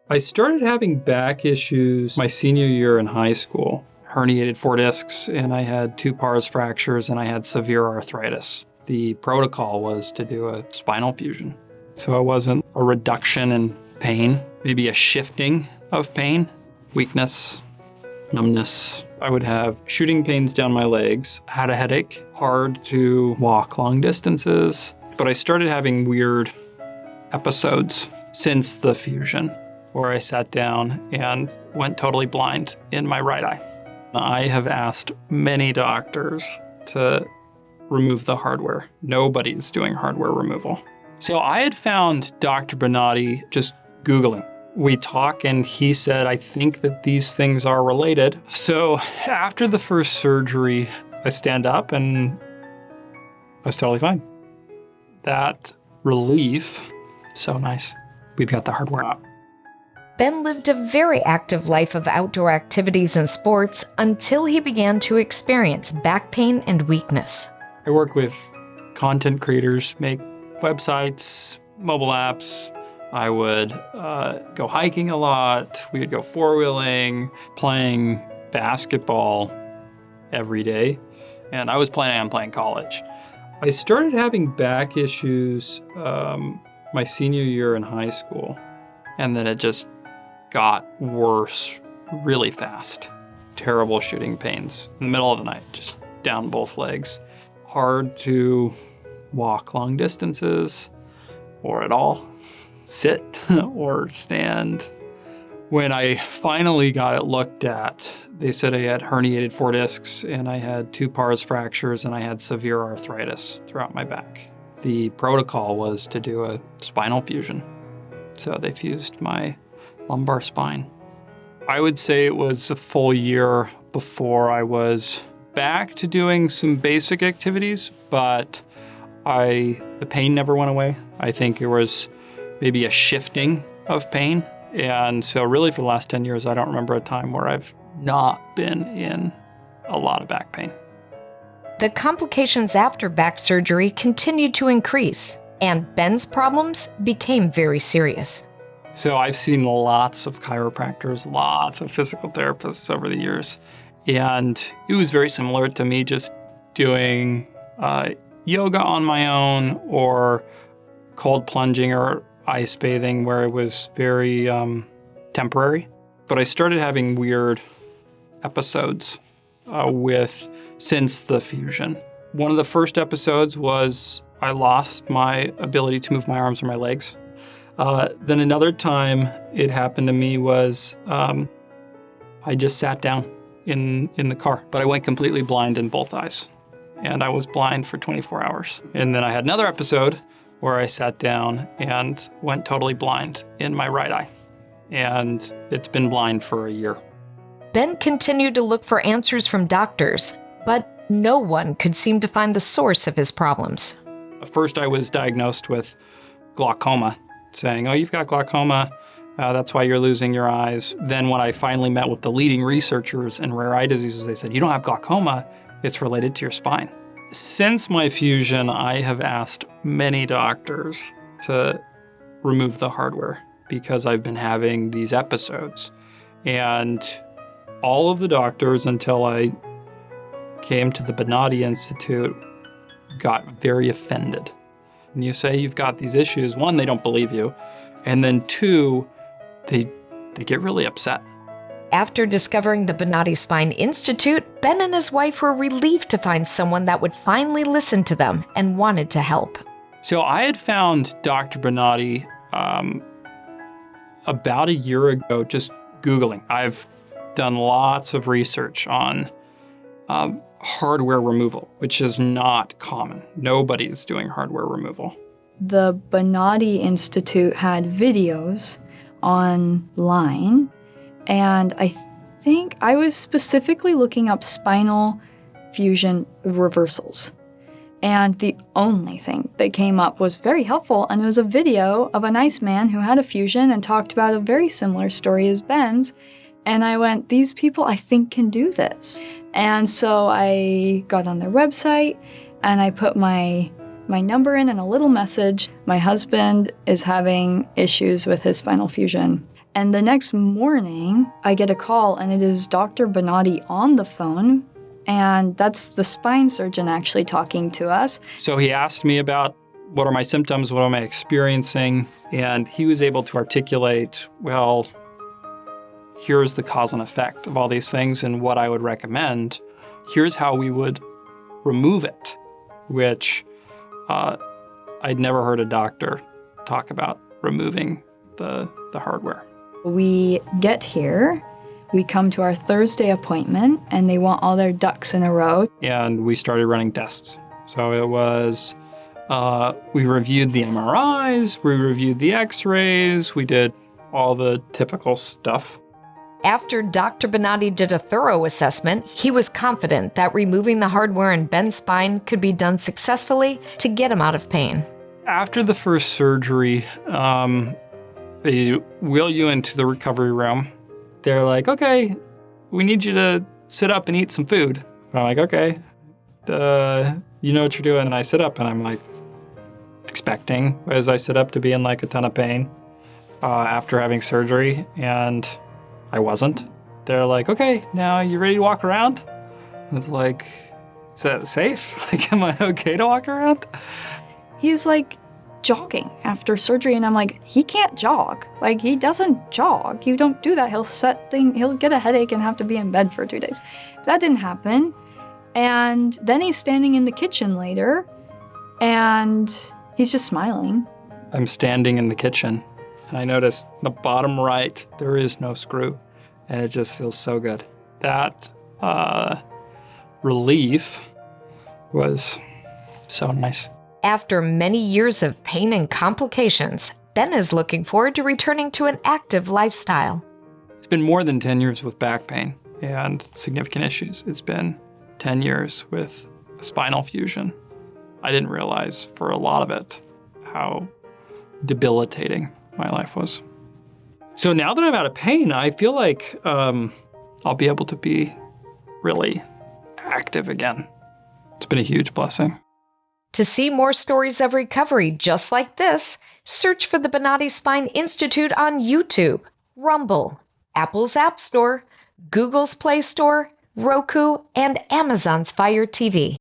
I started having back issues my senior year in high school. Herniated 4 discs, and I had 2 parse fractures, and I had severe arthritis. The protocol was to do a spinal fusion. So it wasn't a reduction in pain, maybe a shifting of pain, weakness, numbness. I would have shooting pains down my legs, had a headache, hard to walk long distances. But I started having weird episodes since the fusion, where I sat down and went totally blind in my right eye. I have asked many doctors to remove the hardware. Nobody's doing hardware removal. So I had found Dr. Bonati just Googling. We talk and he said, I think that these things are related. So after the first surgery, I stand up and I was totally fine. That relief, so nice. We've got the hardware up. Ben lived a very active life of outdoor activities and sports until he began to experience back pain and weakness. I work with content creators, make websites, mobile apps. I would go hiking a lot. We would go four-wheeling, playing basketball every day. And I was planning on playing college. I started having back issues my senior year in high school. And then it just got worse really fast. Terrible shooting pains in the middle of the night, just down both legs. Hard to walk long distances or at all, sit or stand. When I finally got it looked at, they said I had herniated 4 discs and I had 2 parse fractures and I had severe arthritis throughout my back. The protocol was to do a spinal fusion. So they fused my lumbar spine. I would say it was a full year before I was back to doing some basic activities, but the pain never went away. I think it was maybe a shifting of pain. And so really for the last 10 years, I don't remember a time where I've not been in a lot of back pain. The complications after back surgery continued to increase, and Ben's problems became very serious. So I've seen lots of chiropractors, lots of physical therapists over the years. And it was very similar to me just doing yoga on my own or cold plunging or ice bathing where it was very temporary. But I started having weird episodes since the fusion. One of the first episodes was I lost my ability to move my arms or my legs. Then another time it happened to me was I just sat down in the car, but I went completely blind in both eyes. And I was blind for 24 hours. And then I had another episode where I sat down and went totally blind in my right eye. And it's been blind for a year. Ben continued to look for answers from doctors, but no one could seem to find the source of his problems. First, I was diagnosed with glaucoma, saying, oh, you've got glaucoma. That's why you're losing your eyes. Then when I finally met with the leading researchers in rare eye diseases, they said, you don't have glaucoma. It's related to your spine. Since my fusion, I have asked many doctors to remove the hardware because I've been having these episodes. And all of the doctors, until I came to the Bonati Institute, got very offended. And you say you've got these issues, 1, they don't believe you. And then 2, they get really upset. After discovering the Bonati Spine Institute, Ben and his wife were relieved to find someone that would finally listen to them and wanted to help. So I had found Dr. Bonati about a year ago, just Googling. I've done lots of research on hardware removal, which is not common. Nobody's doing hardware removal. The Bonati Institute had videos online, and I think I was specifically looking up spinal fusion reversals. And the only thing that came up was very helpful, and it was a video of a nice man who had a fusion and talked about a very similar story as Ben's. And I went, these people I think can do this. And so I got on their website and I put my number in and a little message. My husband is having issues with his spinal fusion. And the next morning, I get a call, and it is Dr. Bonati on the phone. And that's the spine surgeon actually talking to us. So he asked me about what are my symptoms, what am I experiencing? And he was able to articulate, well, here's the cause and effect of all these things and what I would recommend. Here's how we would remove it, which I'd never heard a doctor talk about removing the hardware. We get here, we come to our Thursday appointment, and they want all their ducks in a row. And we started running tests. So it was, we reviewed the MRIs, we reviewed the x-rays, we did all the typical stuff. After Dr. Bonati did a thorough assessment, he was confident that removing the hardware in Ben's spine could be done successfully to get him out of pain. After the first surgery, they wheel you into the recovery room. They're like, okay, we need you to sit up and eat some food. And I'm like, okay, you know what you're doing. And I sit up and I'm like expecting as I sit up to be in like a ton of pain after having surgery. And I wasn't. They're like, okay, now you ready to walk around? And it's like, is that safe? Like, am I okay to walk around? He's like jogging after surgery, and I'm like, he can't jog. Like, he doesn't jog. You don't do that. He'll get a headache and have to be in bed for 2 days. That didn't happen. And then he's standing in the kitchen later, and he's just smiling. I'm standing in the kitchen, and I notice the bottom right, there is no screw, and it just feels so good. That relief was so nice. After many years of pain and complications, Ben is looking forward to returning to an active lifestyle. It's been more than 10 years with back pain and significant issues. It's been 10 years with spinal fusion. I didn't realize for a lot of it how debilitating my life was. So now that I'm out of pain, I feel like I'll be able to be really active again. It's been a huge blessing. To see more stories of recovery just like this, search for the Bonati Spine Institute on YouTube, Rumble, Apple's App Store, Google's Play Store, Roku, and Amazon's Fire TV.